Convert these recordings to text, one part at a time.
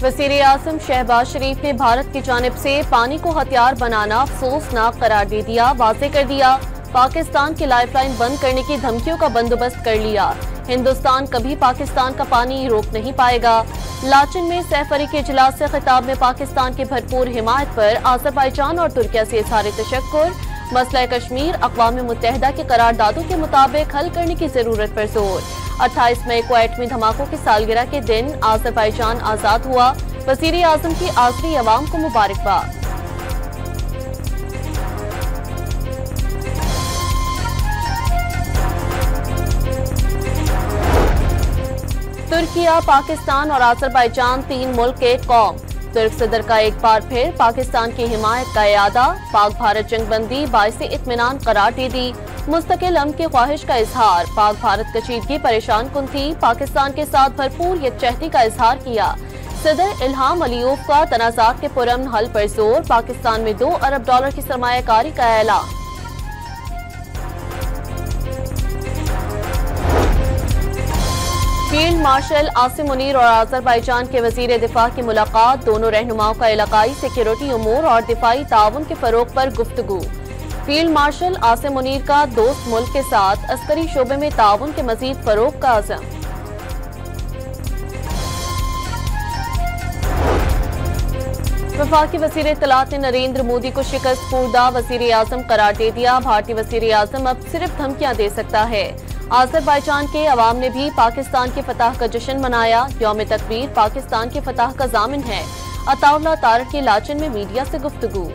वज़ीर आज़म शहबाज शरीफ ने भारत की जानिब से पानी को हथियार बनाना अफसोसनाक करार दे दिया। वाज़ेह कर दिया, पाकिस्तान की लाइफलाइन बंद करने की धमकियों का बंदोबस्त कर लिया। हिंदुस्तान कभी पाकिस्तान का पानी रोक नहीं पाएगा। लाचन में सैफरी के इजलास से खिताब में पाकिस्तान की भरपूर हिमायत पर आज़रबाईजान और तुर्किया से इज़हार तशक्कुर। मसला कश्मीर अक़वाम मुत्तहिदा के करारदादों के मुताबिक हल करने की जरूरत पर जोर। 28 मई को एटमी धमाकों की सालगिरह के दिन आज़रबाईजान आज़ाद हुआ। वज़ीर आज़म की आज़री अवाम को मुबारकबाद। तुर्किया, पाकिस्तान और आज़रबाईजान तीन मुल्क के कौम। तुर्क सदर का एक बार फिर पाकिस्तान की हिमायत का इरादा। पाक भारत जंगबंदी बाइसे इत्मीनान करार दे दी। मुस्तकिल अमन की ख्वाहिश का इजहार। पाक भारत कशीदगी परेशान कुन थी। पाकिस्तान के साथ भरपूर यकजहती का इजहार किया। सदर इल्हाम अलीयूब का तनाज़ात के पुरअमन हल पर जोर। पाकिस्तान में $2 अरब की सरमायाकारी का ऐलान। फील्ड मार्शल आसिम मुनीर और आज़रबाईजान के वज़ीर दिफा की मुलाकात। दोनों रहनुमाओं का इलाकाई सिक्योरिटी उमूर और दिफाई ताउन के फरोग पर गुफ्तगू। फील्ड मार्शल आसिम मुनीर का दोस्त मुल्क के साथ अस्करी शोबे में ताउन के मजीद फरोग का अज़म। वफाकी वज़ीर इत्तलात ने नरेंद्र मोदी को शिकस्त खुर्दा वज़ीर आज़म करार दे दिया। भारतीय वज़ीर आज़म अब सिर्फ धमकियां दे सकता है। आज़रबाईजान के अवाम ने भी पाकिस्तान की फतह का जश्न मनाया। यौम तकबीर पाकिस्तान की फतह का जामिन है। अताउल्लाह तारक की लाचन में मीडिया से गुफ्तगू।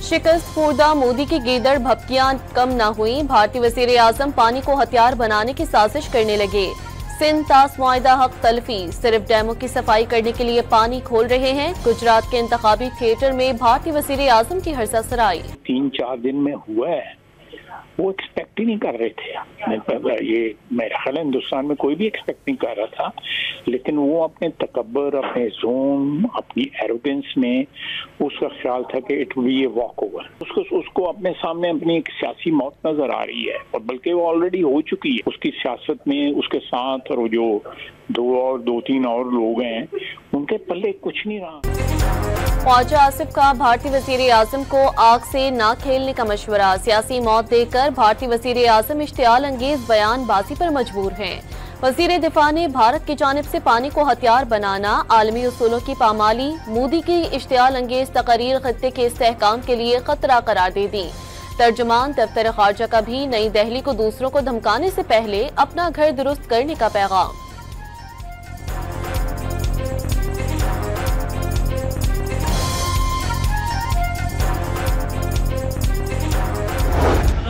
शिकस्त खुर्दा मोदी की गीदड़ भपकियां कम न हुई। भारतीय वज़ीर आज़म पानी को हथियार बनाने की साजिश करने लगे। सिंध तास मुआहिदा हक तलफी। सिर्फ डैमों की सफाई करने के लिए पानी खोल रहे हैं। गुजरात के इंतखाबी थिएटर में भारतीय वज़ीर आज़म की हर्जा सराई। 3-4 दिन में हुआ है, वो एक्सपेक्ट ही नहीं कर रहे थे। ये मेरा ख्याल हिंदुस्तान में कोई भी एक्सपेक्ट नहीं कर रहा था, लेकिन वो अपने तकब्बर, अपने जोन, अपनी एरोगेंस में उसका ख्याल था कि it will be a walk over. उसको अपने सामने अपनी एक सियासी मौत नजर आ रही है, और बल्कि वो ऑलरेडी हो चुकी है। उसकी सियासत में उसके साथ और जो 2-3 और लोग हैं, उनके पल्ले कुछ नहीं रहा। ख्वाजा आसिफ का भारतीय वज़ीर आज़म को आग से ना खेलने का मशवरा। सियासी मौत देकर भारतीय वज़ीर आज़म इश्तियाल अंगेज बयानबाजी पर मजबूर हैं। वज़ीर दिफा ने भारत की जानिब से पानी को हथियार बनाना आलमी उसूलों की पामाली, मोदी की इश्तियाल अंगेज तकरीर खत्ते के इस्तेहकाम के लिए खतरा करार दे दी। तर्जुमान दफ्तर खारजा का भी नई दिल्ली को दूसरों को धमकाने से पहले अपना घर दुरुस्त करने का पैगाम।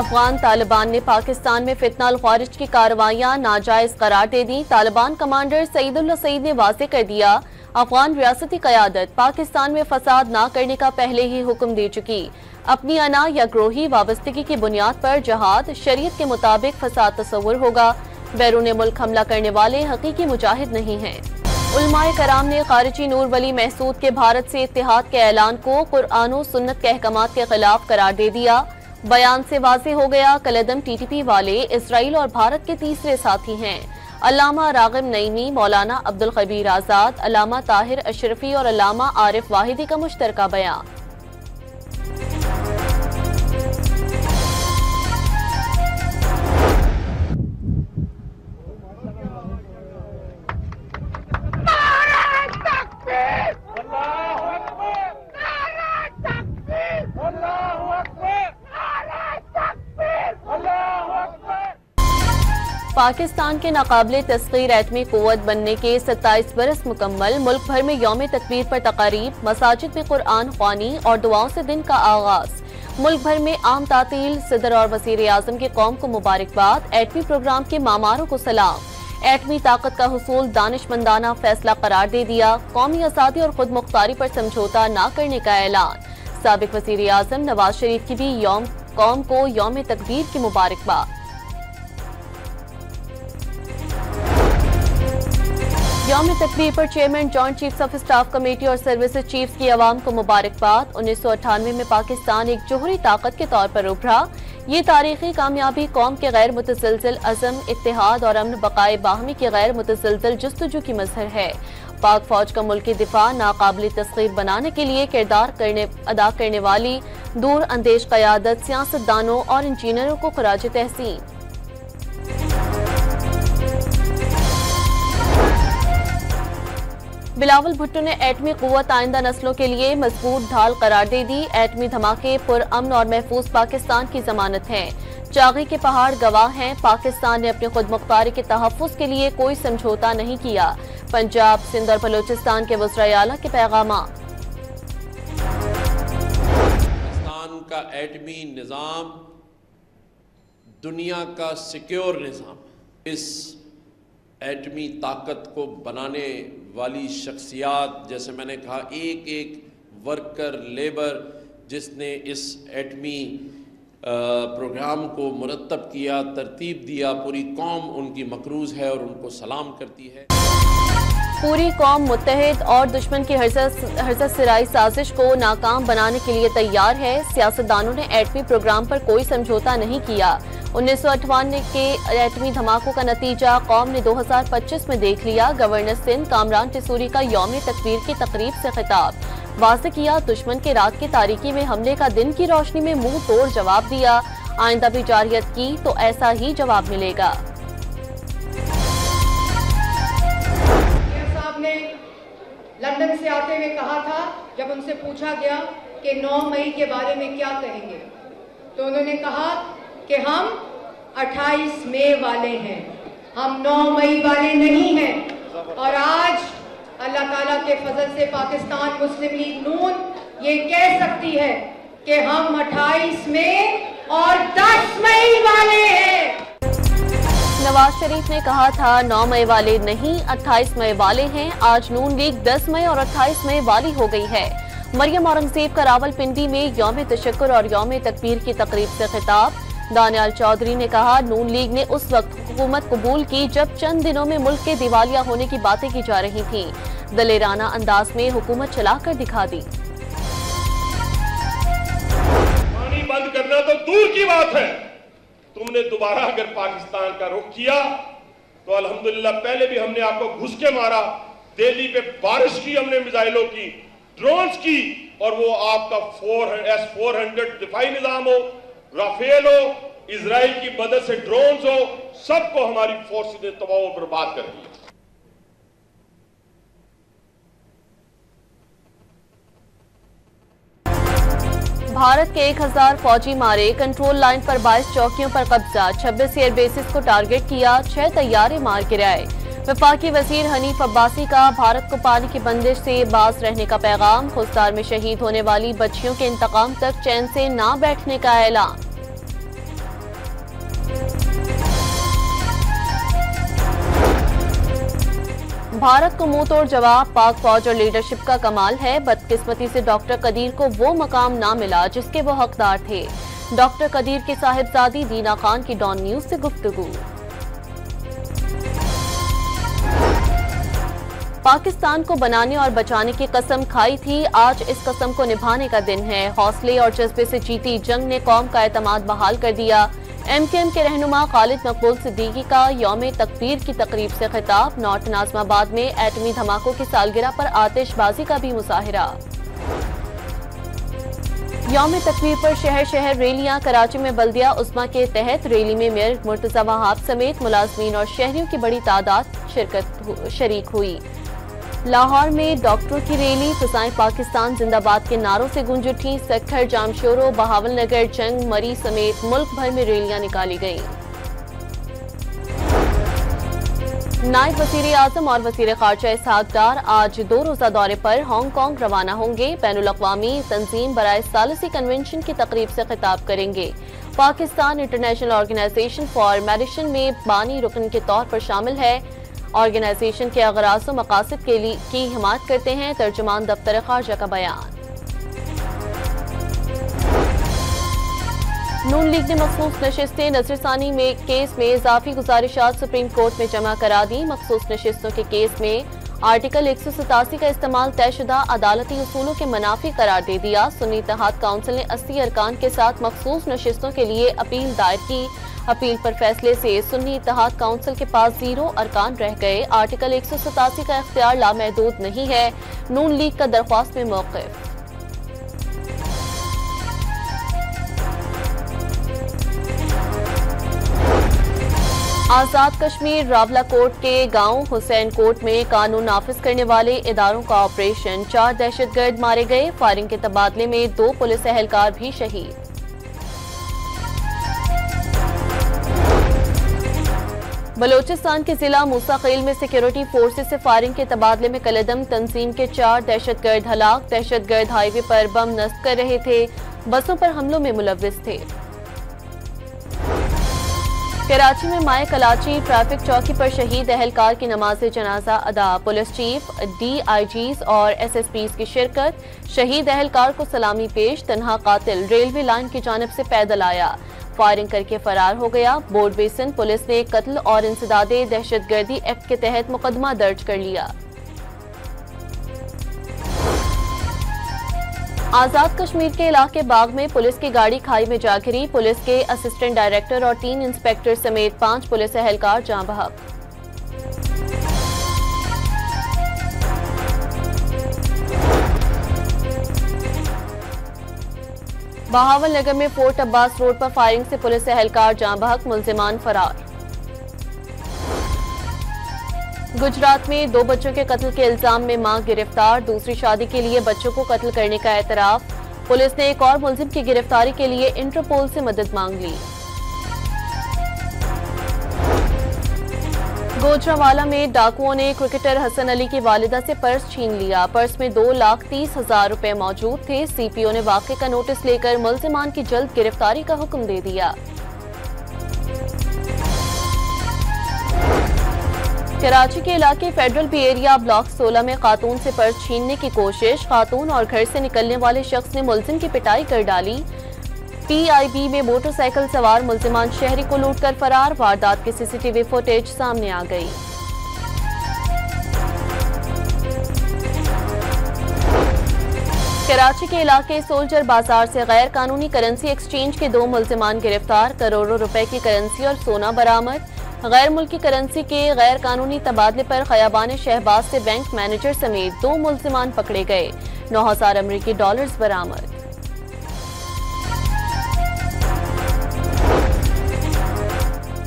अफगान तालिबान ने पाकिस्तान में फितना अल ख्वारिज की कार्रवाइयां नाजायज करार दे दी। तालिबान कमांडर सईदुल्लाह सईद ने वाज़ेह कर दिया, अफगान रियासती क़यादत पाकिस्तान में फसाद न करने का पहले ही हुक्म दे चुकी। अपनी अना या ग्रोही वाबस्तगी की बुनियाद पर जहाद शरीयत के मुताबिक फसाद तस्वुर होगा। बैरून मुल्क हमला करने वाले हकीकी मुजाहिद नहीं हैं। उलमाए कराम ने खारिजी नूर वली महसूद के भारत से इत्तेहाद के ऐलान को कुरान और सुन्नत के अहकामात के खिलाफ करार दे दिया। बयान से वाज़ेह हो गया, कलदम टीटीपी वाले इसराइल और भारत के तीसरे साथी हैं। अल्लामा रागिब नईमी, मौलाना अब्दुल खबीर आज़ाद, अल्लामा ताहिर अशरफी और अल्लामा आरिफ वाहिदी का मुश्तरका बयान। पाकिस्तान के नाकाबिले तस्खीर एटमी कुव्वत बनने के 27 बरस मुकम्मल। मुल्क भर में यौम तकबीर पर तकारीब, मसाजिद में कुरान ख्वानी और दुआओं से दिन का आगाज। मुल्क भर में आम तातील, सदर और वज़ीर आज़म की कौम को मुबारकबाद। एटमी प्रोग्राम के मामारों को सलाम। एटमी ताकत का हुसूल दानिशमंदाना फैसला करार दे दिया। कौमी आज़ादी और खुद मुख्तारी पर समझौता न करने का ऐलान। साबिक वज़ीर आज़म नवाज शरीफ की भी कौम को यौम तकबीर की मुबारकबाद। यौम तकबीर पर chairman joint chiefs of staff committee और सर्विसेज चीफ्स की आवाम को मुबारकबाद। 1998 में पाकिस्तान एक जोहरी ताकत के तौर पर उभरा। ये तारीखी कामयाबी कौम के गैर मुतसलसल अज़म, इत्तेहाद और अमन बकाए बाहमी की गैर मुतसलसल जस्तजू की मजहर है। पाक फौज का मुल्की दिफा नाकाबिल तस्खीर बनाने के लिए किरदार अदा करने वाली दूर अंदेश क़यादत, सियासतदानों और इंजीनियरों को खराज तहसीन। बिलावल भुट्टो ने एटमी कुव्वत आइंदा नस्लों के लिए मजबूत ढाल करार दे दी। एटमी धमाके पुरअमन और महफूज पाकिस्तान की जमानत है। चागी के पहाड़ गवाह हैं। पाकिस्तान ने अपने खुद मुख्तारी के तहफ़्फ़ुज़ के लिए कोई समझौता नहीं किया। पंजाब, सिंध और बलूचिस्तान के वज़राए आला के पैगाम। पाकिस्तान का एटमी निज़ाम दुनिया का सिक्योर निज़ाम। इस एटमी ताकत को बनाने वाली शख्सियात, जैसे मैंने कहा, एक एक वर्कर, लेबर जिसने इस एटमी प्रोग्राम को मुरतब किया, तरतीब दिया, पूरी कौम उनकी मकरूज़ है और उनको सलाम करती है। पूरी कौम मुत्तहिद और दुश्मन की हरसत सिराई साजिश को नाकाम बनाने के लिए तैयार है। सियासतदानों ने एटमी प्रोग्राम पर कोई समझौता नहीं किया। 1998 के एटमी धमाकों का नतीजा कौम ने 2025 में देख लिया। गवर्नर सिंध कामरान टिसूरी का यौम तकबीर की तकरीब से खिताब। वाज़ेह किया, दुश्मन के रात की तारीकी में हमले का दिन की रोशनी में मुंह तोड़ जवाब दिया। आइंदा भी जारियत की तो ऐसा ही जवाब मिलेगा। ने लंदन से आते हुए कहा था, जब उनसे पूछा गया कि 9 मई के बारे में क्या कहेंगे, तो उन्होंने कहा कि हम 28 मई वाले हैं, हम 9 मई वाले नहीं हैं। और आज अल्लाह ताला के फजल से पाकिस्तान मुस्लिम लीग नून ये कह सकती है कि हम 28 मई और 10 मई वाले हैं। नवाज शरीफ ने कहा था 9 मई वाले नहीं, 28 मई वाले हैं। आज नून लीग 10 मई और 28 मई वाली हो गई है। मरियम औरंगजेब का रावलपिंडी में यौम तशक्कुर और यौम तकबीर की तकरीब से खिताब। दानियाल चौधरी ने कहा, नून लीग ने उस वक्त हुकूमत कबूल की जब चंद दिनों में मुल्क के दिवालिया होने की बातें की जा रही थी। दलेराना अंदाज में हुकूमत चलाकर दिखा दी। पानी बंद करना तो दूर की बात है, तुमने दोबारा अगर पाकिस्तान का रुख किया तो अल्हम्दुलिल्लाह, पहले भी हमने आपको घुस के मारा, दिल्ली पे बारिश की हमने मिसाइलों की, ड्रोन्स की, और वो आपका S-400 दिफाई निजाम हो, राफेल हो, इजराइल की मदद से ड्रोन्स हो, सबको हमारी फोर्स ने तबाह और बर्बाद कर दिया। भारत के 1000 फौजी मारे। कंट्रोल लाइन पर 22 चौकियों पर कब्जा। 26 एयर बेसिस को टारगेट किया। 6 तैयारे मार गिराए। वफाकी वजीर हनीफ अब्बासी का भारत को पानी की बंदिश से बाज रहने का पैगाम। खुस्तार में शहीद होने वाली बच्चियों के इंतकाम तक चैन से ना बैठने का ऐलान। भारत को मुंह तोड़ जवाब। पाक फौज और लीडरशिप का कमाल है। बदकिस्मती से डॉक्टर कदीर को वो मकाम ना मिला जिसके वो हकदार थे। डॉक्टर कदीर की साहिबजादी दीना खान की डॉन न्यूज से गुफ्तगू। पाकिस्तान को बनाने और बचाने की कसम खाई थी, आज इस कसम को निभाने का दिन है। हौसले और जज्बे से जीती जंग ने कौम का एतमाद बहाल कर दिया। MKM के रहनुमा खालिद मकबूल सिद्दीकी का यौम तकबीर की तकरीब से खिताब। नॉर्थ नाज़िमाबाद में एटमी धमाकों की सालगिरह पर आतिशबाजी का भी मुजाहिरा। यौम तकबीर पर शहर शहर रैलियां। कराची में बल्दिया उस्मा के तहत रैली में मेयर मुर्तजा वहाब समेत मुलाजमीन और शहरियों की बड़ी तादाद शरीक हुई। लाहौर में डॉक्टरों की रैली। फिजाएं पाकिस्तान जिंदाबाद के नारों से गूंज उठी। सक्खर, जामशोरो, बहावलनगर, जंग, मरी समेत मुल्क भर में रैलियां निकाली गईं। नायब वजीर आजम और वजीर खारजा इसहाक डार आज 2 रोजा दौरे पर हांगकांग रवाना होंगे। बैनुल-अक़वामी तंजीम बराए सालिसी कन्वेंशन की तकरीब से खिताब करेंगे। Pakistan international organization for medicine में बानी रुकन के तौर पर शामिल है। ऑर्गेनाइजेशन के अगराज़ व मकासद के लिए की हिमायत करते हैं। तर्जुमान दफ्तर खारजा का बयान। नून लीग ने मखसूस नशिस्तें नजरसानी में केस में इजाफी गुजारिशात सुप्रीम कोर्ट में जमा करा दी। मखसूस नशिस्तों के केस में आर्टिकल 187 का इस्तेमाल तयशुदा अदालती उसूलों के मुनाफी करार दे दिया। सुन्नी इत्तेहाद काउंसिल ने 80 अरकान के साथ मखसूस नशिस्तों के लिए अपील दायर की। अपील पर फैसले से सुन्नी इत्तेहाद काउंसिल के पास 0 अरकान रह गए। आर्टिकल 187 का इख्तियार लामहदूद नहीं है। नून लीग का दरख्वास्त में मौक़िफ़। आजाद कश्मीर रावलाकोट के गांव हुसैन कोट में कानून नाफिज करने वाले इदारों का ऑपरेशन। 4 दहशतगर्द मारे गए। फायरिंग के तबादले में 2 पुलिस एहलकार भी शहीद। बलोचिस्तान के जिला मूसाखेल में सिक्योरिटी फोर्सेस से फायरिंग के तबादले में कलदम तंजीम के 4 दहशतगर्द हलाक। दहशतगर्द हाईवे पर बम नस्ब कर रहे थे, बसों पर हमलों में मुलव्विस थे। कराची में माए कलाची ट्रैफिक चौकी पर शहीद एहलकार की नमाज जनाजा अदा। पुलिस चीफ, DIGs और SSPs की शिरकत। शहीद एहलकार को सलामी पेश। तन्हा कातिल रेलवे लाइन की जानिब से पैदल आया, फायरिंग करके फरार हो गया। बोर्ड बेसिन पुलिस ने कत्ल और इंसदादे दहशतगर्दी एक्ट के तहत मुकदमा दर्ज कर लिया। आजाद कश्मीर के इलाके बाग में पुलिस की गाड़ी खाई में जा गिरी। पुलिस के असिस्टेंट डायरेक्टर और 3 इंस्पेक्टर समेत 5 पुलिस एहलकार जाँ बहक। बहावल नगर में फोर्ट अब्बास रोड पर फायरिंग से पुलिस एहलकार जाँ बहक, मुलजिमान फरार। गुजरात में 2 बच्चों के कत्ल के इल्जाम में मां गिरफ्तार। दूसरी शादी के लिए बच्चों को कत्ल करने का एतराफ। पुलिस ने एक और मुलजिम की गिरफ्तारी के लिए इंटरपोल से मदद मांग ली। गोजरावाला में डाकुओं ने क्रिकेटर हसन अली की वालिदा से पर्स छीन लिया। पर्स में 2,30,000 रुपए मौजूद थे। CPO ने वाक़े का नोटिस लेकर मुलजिमान की जल्द गिरफ्तारी का हुक्म दे दिया। कराची के इलाके फेडरल बी एरिया ब्लॉक 16 में खातून से पर्स छीनने की कोशिश। खातून और घर से निकलने वाले शख्स ने मुलजिम की पिटाई कर डाली। PIB में मोटरसाइकिल सवार मुलजिमान शहरी को लूटकर फरार। वारदात की CCTV फुटेज सामने आ गई। कराची के इलाके सोल्जर बाजार से गैर कानूनी करेंसी एक्सचेंज के 2 मुलजिमान गिरफ्तार। करोड़ों रुपए की करेंसी और सोना बरामद। गैर मुल्की करेंसी के गैर कानूनी तबादले पर खयाबान शहबाज से बैंक मैनेजर समेत 2 मुलजिमान पकड़े गए। 9,000 अमरीकी डॉलर्स बरामद।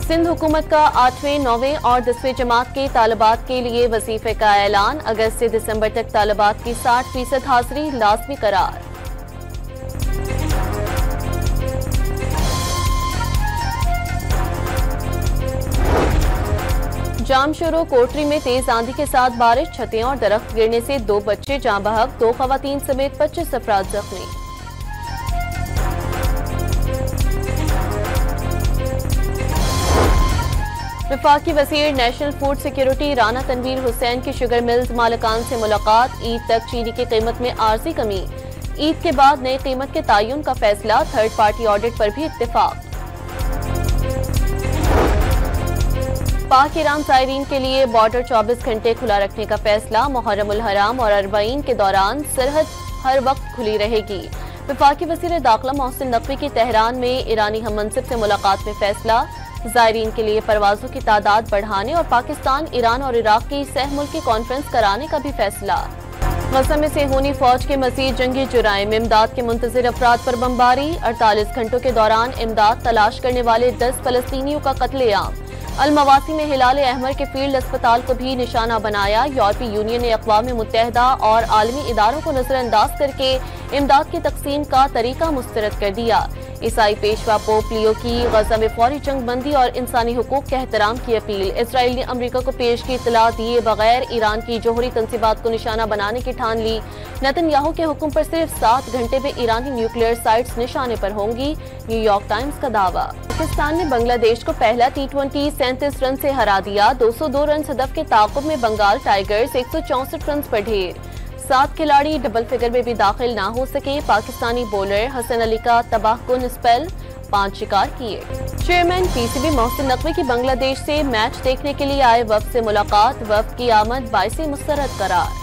सिंध हुकूमत का 8वें, 9वें और 10वें जमात के तालिबात के लिए वजीफे का ऐलान। अगस्त से दिसंबर तक तालिबात की 60% हाजिरी लाजमी करार। जामशोरो कोटरी में तेज आंधी के साथ बारिश। छतें और दरख्त गिरने से 2 बच्चे जाँ बहक, 2 खवातीन समेत 25 अफराद जख्मी। वफाकी वज़ीर national food security Rana Tanveer Hussain की शुगर मिल्स मालिकान से मुलाकात। ईद तक चीनी की कीमत में आर्जी कमी। ईद के बाद नई कीमत के तयन का फैसला। थर्ड पार्टी ऑडिट पर भी इत्तेफाक। पाक ईरान ज़ायरीन के लिए बॉर्डर 24 घंटे खुला रखने का फैसला। मुहर्रम उल हराम और अरबईन के दौरान सरहद हर वक्त खुली रहेगी। वफाकी वज़ीर दाखिला मोहसिन नकवी की तेहरान में ईरानी हममनसिब से मुलाकात में फैसला। ज़ायरीन के लिए परवाज़ों की तादाद बढ़ाने और पाकिस्तान, ईरान और इराक की सह मुल्की कॉन्फ्रेंस कराने का भी फैसला। गज़ा में सेहूनी फौज के मज़ीद जंगी जुराइम। इमदाद के मुंतज़िर अफराद पर बमबारी। 48 घंटों के दौरान इमदाद तलाश करने वाले 10 फ़लस्तीनियों का कत्लेआम। अल-मवासी में हिलाल अहमर के फील्ड अस्पताल को भी निशाना बनाया। यूरोपीय यूनियन ने अक़वाम मुत्तहिदा और आलमी इदारों को नजरअंदाज करके इमदाद की तकसीम का तरीका मुस्तरद कर दिया। ईसाई पेशवा पोप लियो की गज़ा में फौरी जंग बंदी और इंसानी हुकूक के एहतराम की अपील। इसराइल ने अमरीका को पेश की इत्तला दिए बगैर ईरान की जोहरी तंसीबात को निशाना बनाने की ठान ली। नेतन्याहू के हुक्म पर सिर्फ 7 घंटे में ईरानी न्यूक्लियर साइट्स निशाने पर होंगी। न्यूयॉर्क टाइम्स का दावा। पाकिस्तान ने बांग्लादेश को पहला T20 37 रन से हरा दिया। 202 रन हदफ के ताक़ुब में बंगाल टाइगर्स 164 रन पर ढेर। 7 खिलाड़ी डबल फिगर में भी दाखिल ना हो सके। पाकिस्तानी बॉलर हसन अली का तबाहकुन स्पेल। 5 शिकार किए। चेयरमैन पीसीबी मोहसिन नकवी की बांग्लादेश से मैच देखने के लिए आए वफ्द से मुलाकात, वफ्द की आमद बाइसे मुस्तरद करार।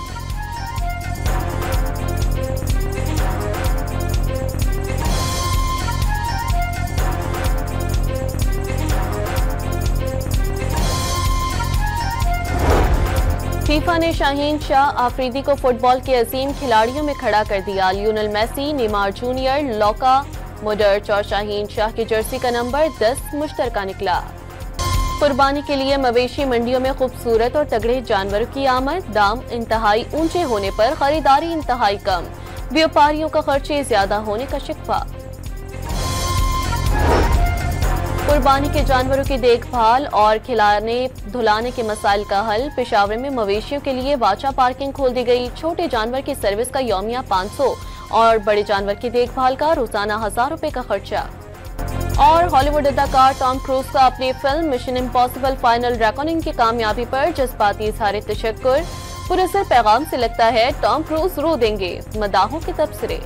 फीफा ने शाहीन शाह आफरीदी को फुटबॉल के अजीम खिलाड़ियों में खड़ा कर दिया। लियोनेल मेसी, नेमार जूनियर, लौका मोडर्च और शाहीन शाह की जर्सी का नंबर 10 मुश्तरका निकला। कुर्बानी के लिए मवेशी मंडियों में खूबसूरत और तगड़े जानवरों की आमद, दाम इंतहाई ऊंचे होने पर खरीदारी इंतहाई कम, व्यापारियों का खर्चे ज्यादा होने का शिकवा। कुर्बानी के जानवरों की देखभाल और खिलाने धुलाने के मसाइल का हल, पेशावर में मवेशियों के लिए वाचा पार्किंग खोल दी गई। छोटे जानवर की सर्विस का यौमिया 500 और बड़े जानवर की देखभाल का रोजाना 1000 रुपए का खर्चा। और हॉलीवुड अदाकार टॉम क्रूज का अपनी film mission impossible final recording की कामयाबी पर जज्बाती इजहार तशक्कुर। पुरअसर पैगाम से लगता है टॉम क्रूज रो देंगे, मदाहों के तबसरे।